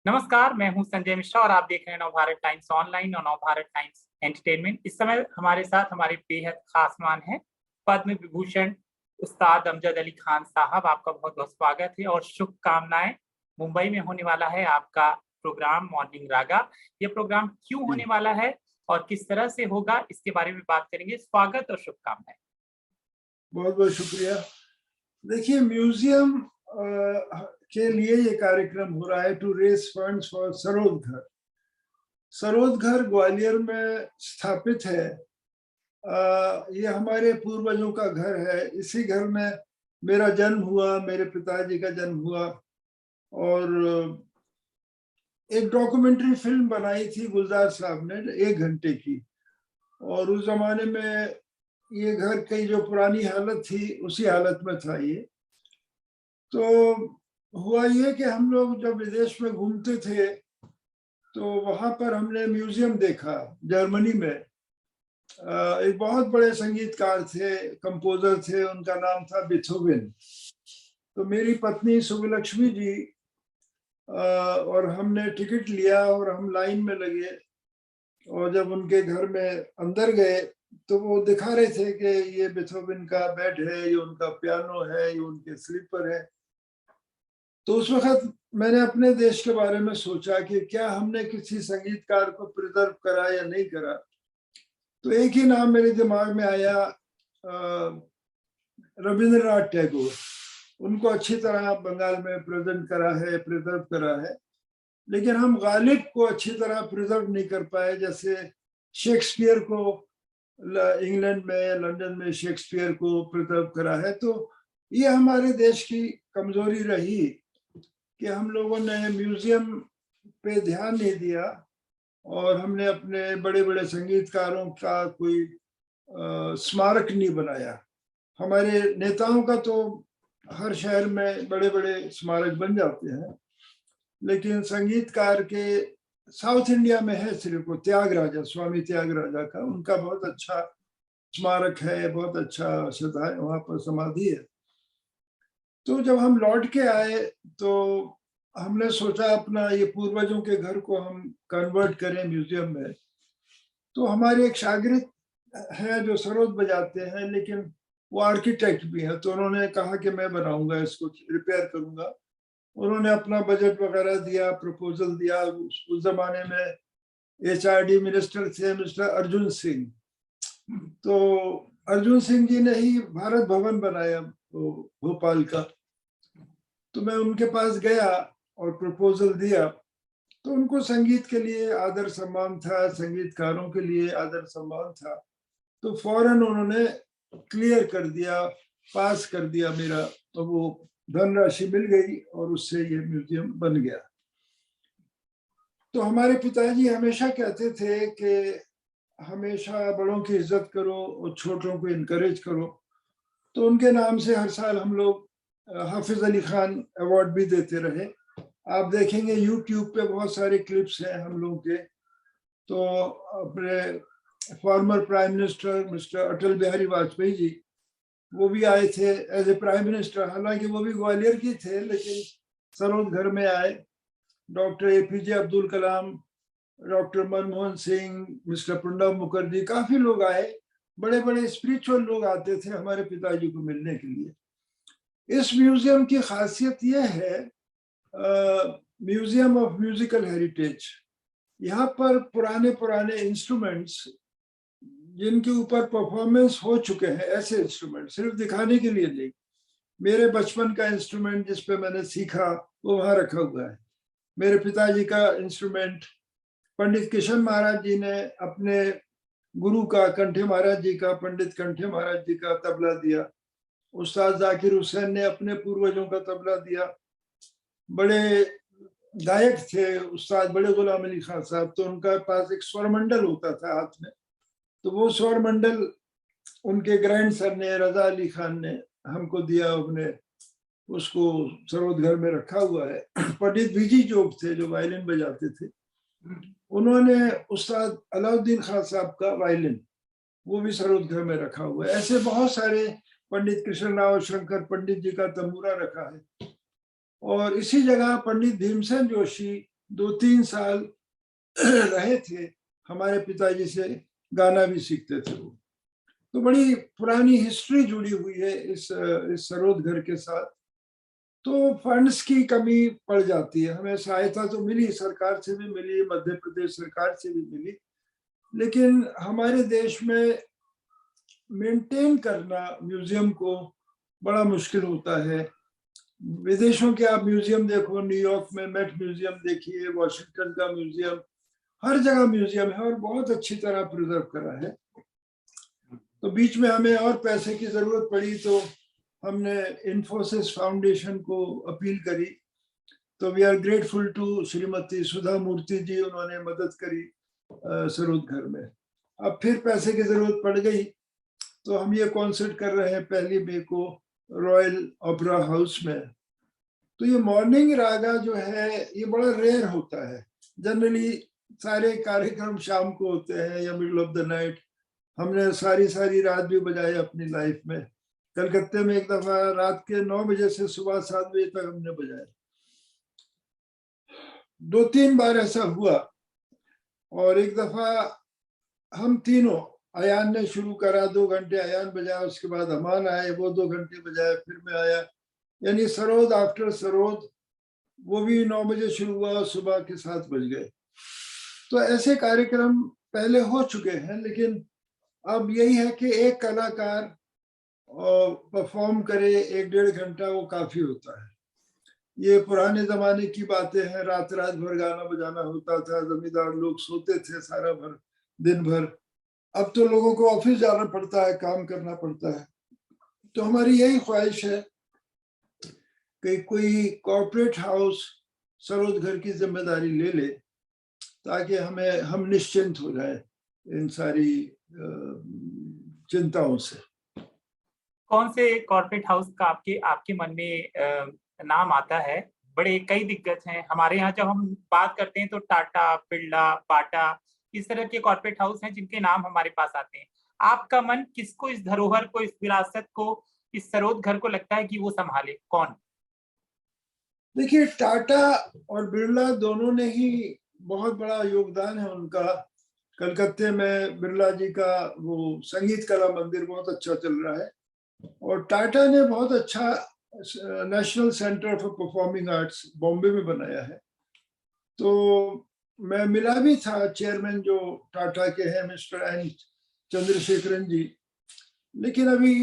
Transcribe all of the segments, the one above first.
नमस्कार, मैं हूं संजय मिश्रा और आप देख रहे हैं नवभारत टाइम्स ऑनलाइन और नवभारत टाइम्स एंटरटेनमेंट। इस समय हमारे साथ हमारे बेहद खास मेहमान हैं, पद्म विभूषण उस्ताद अमजद अली खान साहब। आपका बहुत बहुत स्वागत है और शुभकामनाएं। मुंबई में होने वाला है आपका प्रोग्राम मॉर्निंग रागा। ये प्रोग्राम क्यों होने वाला है और किस तरह से होगा, इसके बारे में बात करेंगे। स्वागत और शुभकामनाएं। बहुत बहुत शुक्रिया। देखिए, म्यूजियम के लिए ये कार्यक्रम हो रहा है to raise funds for Sarod Ghar. Sarod घर ग्वालियर में स्थापित है। ये हमारे पूर्वजों का घर है। इसी घर में मेरा जन्म हुआ, मेरे पिताजी का जन्म हुआ। और एक डॉक्यूमेंट्री फिल्म बनाई थी गुलजार साहब ने 1 घंटे की, और उस जमाने में ये घर की जो पुरानी हालत थी उसी हालत में था ये। तो हुआ ये कि हम लोग जब विदेश में घूमते थे तो वहां पर हमने म्यूजियम देखा जर्मनी में। एक बहुत बड़े संगीतकार थे, कंपोजर थे, उनका नाम था बीथोवेन। तो मेरी पत्नी सुबलक्ष्मी जी और हमने टिकट लिया और हम लाइन में लगे। और जब उनके घर में अंदर गए तो वो दिखा रहे थे कि ये बीथोवेन का बेड है, ये उनका पियानो है, ये उनके स्लीपर है। तो उस वक्त मैंने अपने देश के बारे में सोचा कि क्या हमने किसी संगीतकार को प्रिजर्व करा या नहीं करा। तो एक ही नाम मेरे दिमाग में आया, रविंद्रनाथ टैगोर। उनको अच्छी तरह बंगाल में प्रेजेंट करा है, प्रिजर्व करा है, लेकिन हम गालिब को अच्छी तरह प्रिजर्व नहीं कर पाए। जैसे शेक्सपियर को इंग्लैंड में, लंदन में शेक्सपियर को प्रिजर्व करा है। तो ये हमारे देश की कमजोरी रही कि हम लोगों ने म्यूजियम पे ध्यान नहीं दिया और हमने अपने बड़े बड़े संगीतकारों का कोई स्मारक नहीं बनाया। हमारे नेताओं का तो हर शहर में बड़े बड़े स्मारक बन जाते हैं, लेकिन संगीतकार के साउथ इंडिया में है सिर्फ वो त्यागराजा, स्वामी त्यागराजा का, उनका बहुत अच्छा स्मारक है, बहुत अच्छा वहां पर समाधि है। तो जब हम लौट के आए तो हमने सोचा अपना ये पूर्वजों के घर को हम कन्वर्ट करें म्यूजियम में। तो हमारे एक शागिर्द है जो सरोद बजाते हैं, लेकिन वो आर्किटेक्ट भी है। तो उन्होंने कहा कि मैं बनाऊंगा, इसको रिपेयर करूंगा। उन्होंने अपना बजट वगैरह दिया, प्रपोजल दिया। उस जमाने में HRD मिनिस्टर थे मिस्टर अर्जुन सिंह। तो अर्जुन सिंह जी ने ही भारत भवन बनाया भोपाल का। तो मैं उनके पास गया और प्रपोजल दिया। तो उनको संगीत के लिए आदर सम्मान था, संगीतकारों के लिए आदर सम्मान था। तो फौरन उन्होंने क्लियर कर दिया, पास कर दिया मेरा। तो वो धनराशि मिल गई और उससे ये म्यूजियम बन गया। तो हमारे पिताजी हमेशा कहते थे कि हमेशा बड़ों की इज्जत करो और छोटों को इनकरेज करो। तो उनके नाम से हर साल हम लोग हाफिज अली खान अवार्ड भी देते रहे। आप देखेंगे यूट्यूब पे बहुत सारे क्लिप्स हैं हम लोग के। तो अपने former prime minister mister Atal Bihari Vajpayee ji, वो भी आए थे एज ए प्राइम मिनिस्टर। हालांकि वो भी ग्वालियर की थे, लेकिन सरोद घर में आए। Doctor APJ Abdul Kalam, doctor Manmohan Singh, mister Pranab Mukherjee, काफी लोग आए। बड़े बड़े स्पिरिचुअल लोग आते थे हमारे पिताजी को मिलने के लिए। इस म्यूजियम की खासियत यह है, म्यूजियम ऑफ म्यूजिकल हेरिटेज। यहाँ पर पुराने पुराने इंस्ट्रूमेंट्स जिनके ऊपर परफॉर्मेंस हो चुके हैं, ऐसे इंस्ट्रूमेंट सिर्फ दिखाने के लिए नहीं। मेरे बचपन का इंस्ट्रूमेंट जिस पे मैंने सीखा वो वहां रखा हुआ है। मेरे पिताजी का इंस्ट्रूमेंट, पंडित किशन महाराज जी ने अपने गुरु का, कंठे महाराज जी का, पंडित कंठे महाराज जी का तबला दिया। उस्ताद जाकिर हुसैन ने अपने पूर्वजों का तबला दिया। बड़े गायक थे उस्ताद बड़े गुलाम अली खान साहब, तो उनका पास एक स्वर मंडल होता था हाथ में। तो वो स्वर मंडल उनके ग्रैंडसन ने, रजा अली खान ने हमको दिया। हमने उसको सरोद घर में रखा हुआ है। पंडित VG जोग थे जो वायलिन बजाते थे, उन्होंने उस्ताद अलाउद्दीन खान साहब का वायलिन, वो भी सरोद घर में रखा हुआ है। ऐसे बहुत सारे, पंडित कृष्ण राव शंकर पंडित जी का तंबूरा रखा है। और इसी जगह पंडित भीमसेन जोशी 2-3 साल रहे थे, हमारे पिताजी से गाना भी सीखते थे वो। तो बड़ी पुरानी हिस्ट्री जुड़ी हुई है इस सरोद घर के साथ। तो फंड्स की कमी पड़ जाती है, हमें सहायता तो मिली, सरकार से भी मिली, मध्य प्रदेश सरकार से भी मिली, लेकिन हमारे देश में मेंटेन करना म्यूजियम को बड़ा मुश्किल होता है। विदेशों के आप म्यूजियम देखो, न्यूयॉर्क में मेट म्यूजियम देखिए, वॉशिंगटन का म्यूजियम, हर जगह म्यूजियम है और बहुत अच्छी तरह प्रिजर्व करा है। तो बीच में हमें और पैसे की जरूरत पड़ी तो हमने इन्फोसिस फाउंडेशन को अपील करी। तो we are grateful to Shrimati Sudha Murthy ji, उन्होंने मदद करी सरोद घर में। अब फिर पैसे की जरूरत पड़ गई तो हम ये कॉन्सर्ट कर रहे हैं 1 मई को रॉयल ओपेरा हाउस में। तो ये मॉर्निंग रागा जो है ये बड़ा रेयर होता है, जनरली सारे कार्यक्रम शाम को होते हैं या मिडल ऑफ द नाइट। हमने सारी रात भी बजाए अपनी लाइफ में। कलकत्ते में एक दफा रात के 9 बजे से सुबह 7 बजे तक हमने बजाया। 2-3 बार ऐसा हुआ। और एक दफा हम तीनों, अयान ने शुरू करा, 2 घंटे अयान बजाया, उसके बाद अमान आए, वो 2 घंटे बजाया, फिर मैं आया, यानी सरोद आफ्टर सरोद, वो भी 9 बजे शुरू हुआ, सुबह के 7 बज गए। तो ऐसे कार्यक्रम पहले हो चुके हैं, लेकिन अब यही है कि एक कलाकार परफॉर्म करे 1-1.5 घंटा, वो काफी होता है। ये पुराने जमाने की बातें हैं, रात भर गाना बजाना होता था, जमींदार लोग सोते थे सारा भर दिन भर। अब तो लोगों को ऑफिस जाना पड़ता है, काम करना पड़ता है। तो हमारी यही ख्वाहिश है कि कोई कॉर्पोरेट हाउस सरोद घर की जिम्मेदारी ले ले, ताकि हम निश्चिंत हो जाए इन सारी चिंताओं से। कौन से कॉर्पोरेट हाउस का आपके मन में नाम आता है? बड़े कई दिग्गज हैं हमारे यहाँ, जब हम बात करते हैं तो टाटा, बिरला, बाटा, इस तरह के कॉर्पोरेट हाउस हैं जिनके नाम हमारे पास आते हैं। आपका मन किसको, इस धरोहर को, इस विरासत को, इस सरोद घर को लगता है कि वो संभाले? कौन? देखिए, टाटा और बिरला दोनों ने ही बहुत बड़ा योगदान है उनका। कलकत्ते में बिरला जी का वो संगीत कला मंदिर बहुत अच्छा चल रहा है, और टाटा ने बहुत अच्छा national centre for performing arts Bombay में बनाया है। तो मैं मिला भी था चेयरमैन जो टाटा के हैं, मिस्टर एन चंद्रशेखरन जी, लेकिन अभी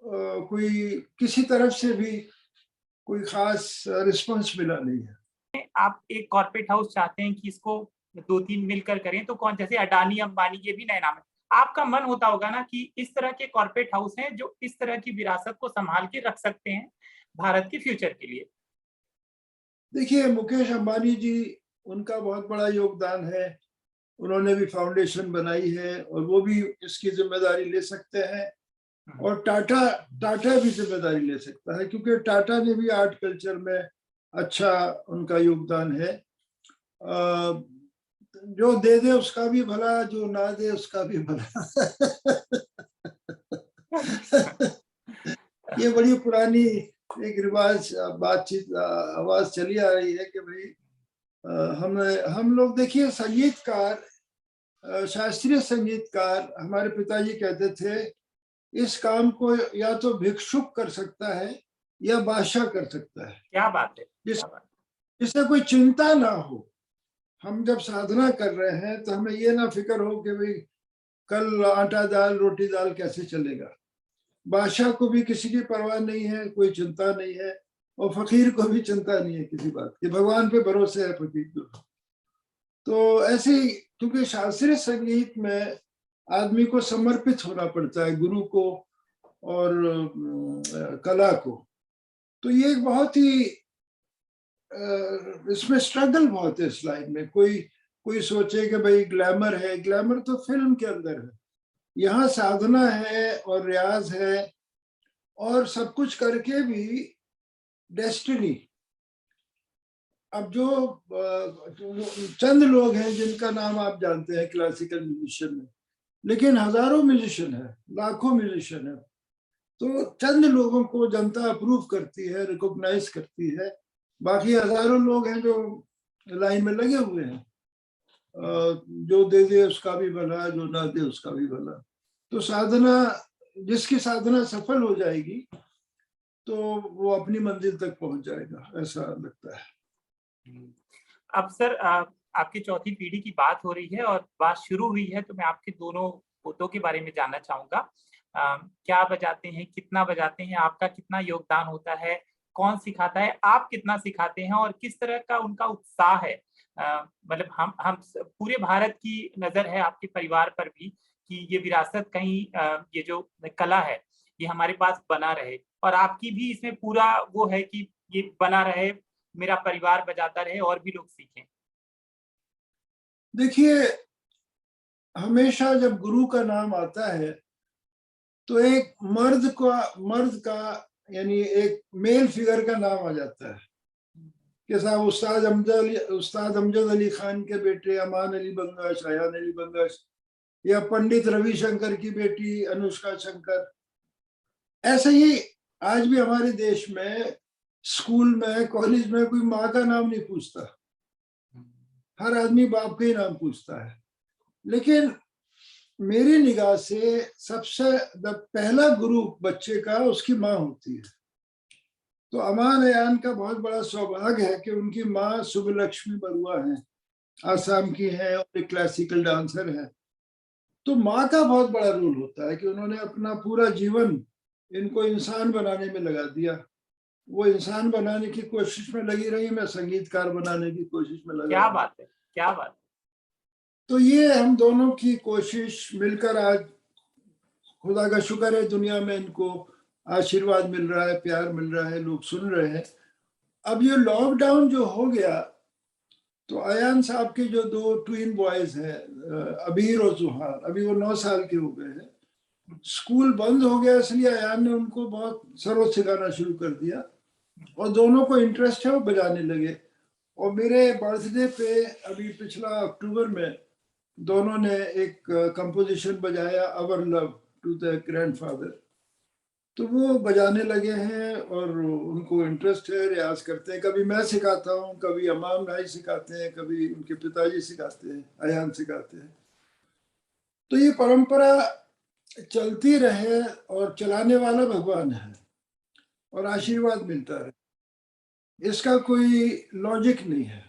कोई किसी तरफ से भी कोई खास रिस्पांस मिला नहीं है। आप एक कॉर्पोरेट हाउस चाहते हैं कि इसको 2-3 मिलकर करें, तो कौन, जैसे अडानी, अंबानी, ये भी नए नाम है। आपका मन होता होगा ना कि इस तरह के कॉर्पोरेट हाउस हैं जो इस तरह की विरासत को संभाल के रख सकते हैं भारत के फ्यूचर के लिए। देखिए, मुकेश अंबानी जी, उनका बहुत बड़ा योगदान है। उन्होंने भी फाउंडेशन बनाई है और वो भी इसकी जिम्मेदारी ले सकते हैं, और टाटा भी जिम्मेदारी ले सकता है, क्योंकि टाटा ने भी आर्ट कल्चर में अच्छा उनका योगदान है। जो दे दे उसका भी भला, जो ना दे उसका भी भला। ये बड़ी पुरानी एक रिवाज, बातचीत, आवाज चली आ रही है कि भाई हम लोग, देखिए, संगीतकार, शास्त्रीय संगीतकार, हमारे पिताजी कहते थे, इस काम को या तो भिक्षुक कर सकता है या बादशाह कर सकता है। क्या बात है, जिससे कोई चिंता ना हो। हम जब साधना कर रहे हैं तो हमें ये ना फिक्र हो कि भाई कल आटा दाल रोटी दाल कैसे चलेगा। बादशाह को भी किसी की परवाह नहीं है, कोई चिंता नहीं है, और फकीर को भी चिंता नहीं है किसी बात की, भगवान पे भरोसे है फकीर को। तो ऐसे ही, क्योंकि शास्त्रीय संगीत में आदमी को समर्पित होना पड़ता है गुरु को और कला को। तो ये एक बहुत ही इसमें स्ट्रगल बहुत है इस लाइन में। कोई सोचे कि भाई ग्लैमर है, ग्लैमर तो फिल्म के अंदर है, यहाँ साधना है और रियाज है, और सब कुछ करके भी डेस्टिनी। अब जो चंद लोग हैं जिनका नाम आप जानते हैं क्लासिकल म्यूजिशियन में, लेकिन हजारों म्यूजिशियन है, लाखों म्यूजिशियन है। तो चंद लोगों को जनता अप्रूव करती है, रिकॉग्नाइज करती है, बाकी हजारों लोग हैं जो लाइन में लगे हुए हैं। जो दे दे उसका भी भला, जो ना दे उसका भी भला। तो साधना, जिसकी साधना सफल हो जाएगी तो वो अपनी मंजिल तक पहुंच जाएगा, ऐसा लगता है। अब सर आपकी चौथी पीढ़ी की बात हो रही है और बात शुरू हुई है, तो मैं आपके दोनों पोतों के बारे में जानना चाहूंगा। क्या बजाते हैं, कितना बजाते हैं, आपका कितना योगदान होता है, कौन सिखाता है, आप कितना सिखाते हैं और किस तरह का उनका उत्साह है? मतलब हम पूरे भारत की नजर है आपके परिवार पर भी कि ये विरासत कहीं ये जो कला है ये हमारे पास बना रहे, और आपकी भी इसमें पूरा वो है कि ये बना रहे, मेरा परिवार बजाता रहे और भी लोग सीखें। देखिए, हमेशा जब गुरु का नाम आता है तो एक मर्द का यानी एक मेल फिगर का नाम आ जाता है कि साहब उस्ताद अमजद अली खान के बेटे अमान अली बंगश, अयान अली बंगश, या पंडित रविशंकर की बेटी अनुष्का शंकर। ऐसे ही आज भी हमारे देश में स्कूल में, कॉलेज में कोई माँ का नाम नहीं पूछता, हर आदमी बाप का ही नाम पूछता है। लेकिन मेरी निगाह से सबसे पहला गुरु बच्चे का उसकी माँ होती है। तो अमान अयान का बहुत बड़ा सौभाग्य है कि उनकी माँ सुबलक्ष्मी बरुआ है, आसाम की है और एक क्लासिकल डांसर है। तो माँ का बहुत बड़ा रोल होता है कि उन्होंने अपना पूरा जीवन इनको इंसान बनाने में लगा दिया। वो इंसान बनाने की कोशिश में लगी रही, मैं संगीतकार बनाने की कोशिश में लगा। क्या बात है, क्या बात। तो ये हम दोनों की कोशिश मिलकर आज खुदा का शुक्र है दुनिया में इनको आशीर्वाद मिल रहा है, प्यार मिल रहा है, लोग सुन रहे हैं। अब ये लॉकडाउन जो हो गया तो अयान साहब के जो दो ट्विन बॉयज हैं, अबीर और जुहार, अभी वो 9 साल के हो गए हैं। स्कूल बंद हो गया इसलिए अयान ने उनको बहुत सरोद सिखाना शुरू कर दिया और दोनों को इंटरेस्ट है, वो बजाने लगे। और मेरे बर्थडे पे अभी पिछला अक्टूबर में दोनों ने एक कंपोजिशन बजाया, our love to the grandfather. तो वो बजाने लगे हैं और उनको इंटरेस्ट है, रियाज करते हैं। कभी मैं सिखाता हूँ, कभी अमान भाई सिखाते हैं, कभी उनके पिताजी सिखाते हैं, अयान सिखाते हैं। तो ये परंपरा चलती रहे और चलाने वाला भगवान है और आशीर्वाद मिलता रहे, इसका कोई लॉजिक नहीं है।